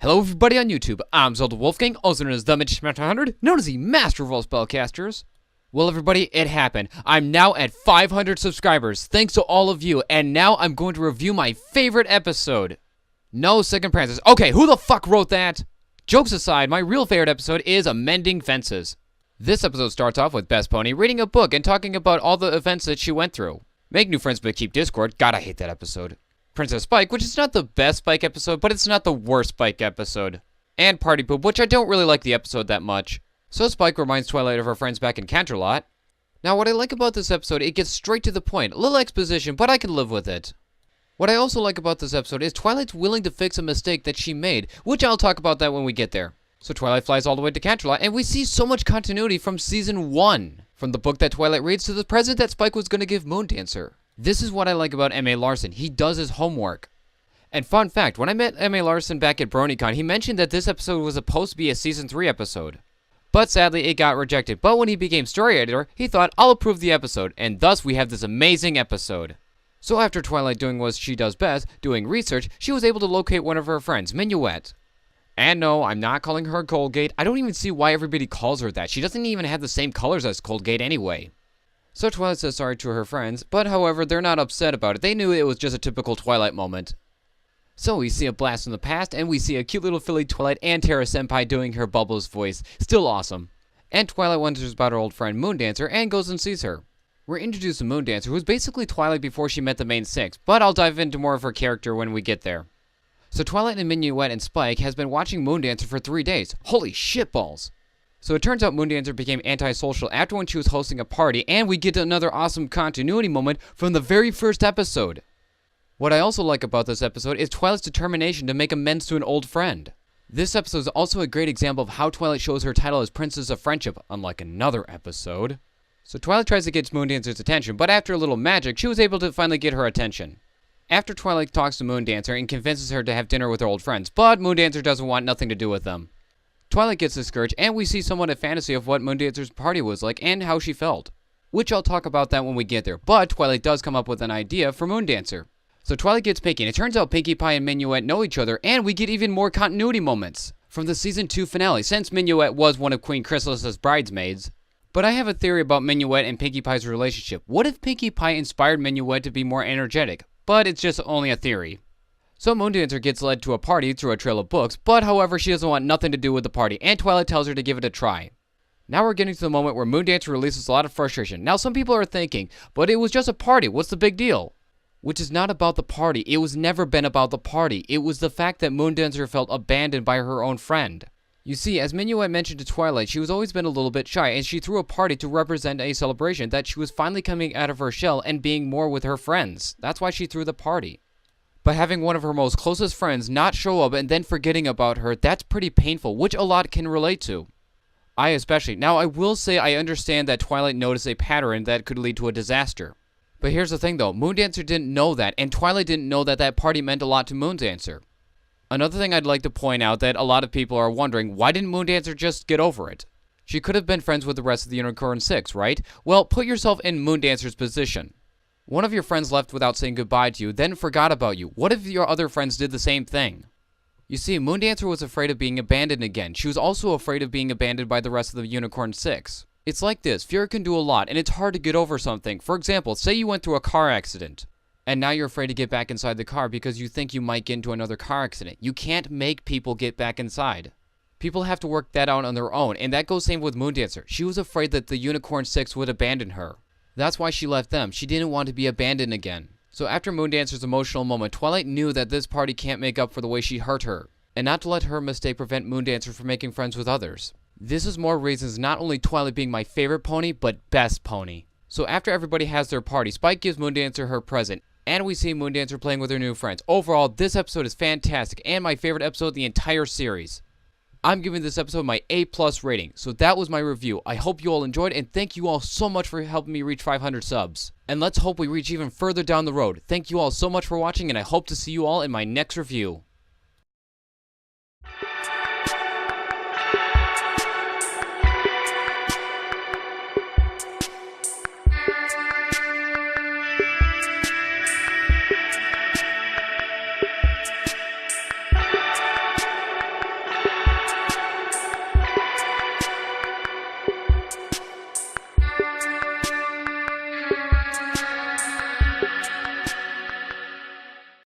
Hello everybody on YouTube, I'm Xaldin Wolfgang, also known as the Magician 100, known as the Master of all Spellcasters. Well everybody, it happened. I'm now at 500 subscribers, thanks to all of you, and now I'm going to review my favorite episode. No second chances. Okay, who the fuck wrote that? Jokes aside, my real favorite episode is Amending Fences. This episode starts off with Best Pony reading a book and talking about all the events that she went through. Make new friends but keep Discord. God, I hate that episode. Princess Spike, which is not the best Spike episode, but it's not the worst Spike episode. And Party Poop, which I don't really like the episode that much. So Spike reminds Twilight of her friends back in Canterlot. Now what I like about this episode, it gets straight to the point. A little exposition, but I can live with it. What I also like about this episode is Twilight's willing to fix a mistake that she made, which I'll talk about that when we get there. So Twilight flies all the way to Canterlot, and we see so much continuity from Season 1. From the book that Twilight reads to the present that Spike was going to give Moondancer. This is what I like about M.A. Larson. He does his homework. And fun fact, when I met M.A. Larson back at BronyCon, he mentioned that this episode was supposed to be a Season 3 episode. But sadly, it got rejected. But when he became story editor, he thought, I'll approve the episode. And thus, we have this amazing episode. So after Twilight doing what she does best, doing research, she was able to locate one of her friends, Minuet. And no, I'm not calling her Colgate. I don't even see why everybody calls her that. She doesn't even have the same colors as Colgate anyway. So Twilight says sorry to her friends, but however, they're not upset about it. They knew it was just a typical Twilight moment. So we see a blast from the past, and we see a cute little filly Twilight and Terra Senpai doing her Bubbles voice. Still awesome. And Twilight wonders about her old friend Moondancer and goes and sees her. We're introduced to Moondancer, who's basically Twilight before she met the main six, but I'll dive into more of her character when we get there. So Twilight and Minuet and Spike has been watching Moondancer for 3 days. Holy shitballs! So it turns out Moondancer became antisocial after when she was hosting a party, and we get another awesome continuity moment from the very first episode. What I also like about this episode is Twilight's determination to make amends to an old friend. This episode is also a great example of how Twilight shows her title as Princess of Friendship, unlike another episode. So Twilight tries to get Moondancer's attention, but after a little magic, she was able to finally get her attention. After Twilight talks to Moondancer and convinces her to have dinner with her old friends, but Moondancer doesn't want nothing to do with them. Twilight gets discouraged, and we see somewhat a fantasy of what Moondancer's party was like and how she felt. Which I'll talk about that when we get there, but Twilight does come up with an idea for Moondancer. So Twilight gets Pinkie, and it turns out Pinkie Pie and Minuet know each other, and we get even more continuity moments from the Season 2 finale, since Minuet was one of Queen Chrysalis's bridesmaids. But I have a theory about Minuet and Pinkie Pie's relationship. What if Pinkie Pie inspired Minuet to be more energetic? But it's just only a theory. So Moondancer gets led to a party through a trail of books, but however she doesn't want nothing to do with the party, and Twilight tells her to give it a try. Now we're getting to the moment where Moondancer releases a lot of frustration. Now some people are thinking, but it was just a party, what's the big deal? Which is not about the party. It was never been about the party. It was the fact that Moondancer felt abandoned by her own friend. You see, as Minuet mentioned to Twilight, she was always been a little bit shy, and she threw a party to represent a celebration that she was finally coming out of her shell and being more with her friends. That's why she threw the party. But having one of her most closest friends not show up and then forgetting about her, that's pretty painful, which a lot can relate to. I especially. Now, I will say I understand that Twilight noticed a pattern that could lead to a disaster. But here's the thing though, Moondancer didn't know that, and Twilight didn't know that that party meant a lot to Moondancer. Another thing I'd like to point out that a lot of people are wondering, why didn't Moondancer just get over it? She could have been friends with the rest of the Unicorn Six, right? Well, put yourself in Moondancer's position. One of your friends left without saying goodbye to you, then forgot about you. What if your other friends did the same thing? You see, Moondancer was afraid of being abandoned again. She was also afraid of being abandoned by the rest of the Unicorn Six. It's like this, fear can do a lot, and it's hard to get over something. For example, say you went through a car accident, and now you're afraid to get back inside the car because you think you might get into another car accident. You can't make people get back inside. People have to work that out on their own, and that goes same with Moondancer. She was afraid that the Unicorn Six would abandon her. That's why she left them. She didn't want to be abandoned again. So after Moondancer's emotional moment, Twilight knew that this party can't make up for the way she hurt her, and not to let her mistake prevent Moondancer from making friends with others. This is more reasons not only Twilight being my favorite pony, but best pony. So after everybody has their party, Spike gives Moondancer her present, and we see Moondancer playing with her new friends. Overall, this episode is fantastic, and my favorite episode of the entire series. I'm giving this episode my A+ rating, so that was my review. I hope you all enjoyed, and thank you all so much for helping me reach 500 subs. And let's hope we reach even further down the road. Thank you all so much for watching, and I hope to see you all in my next review.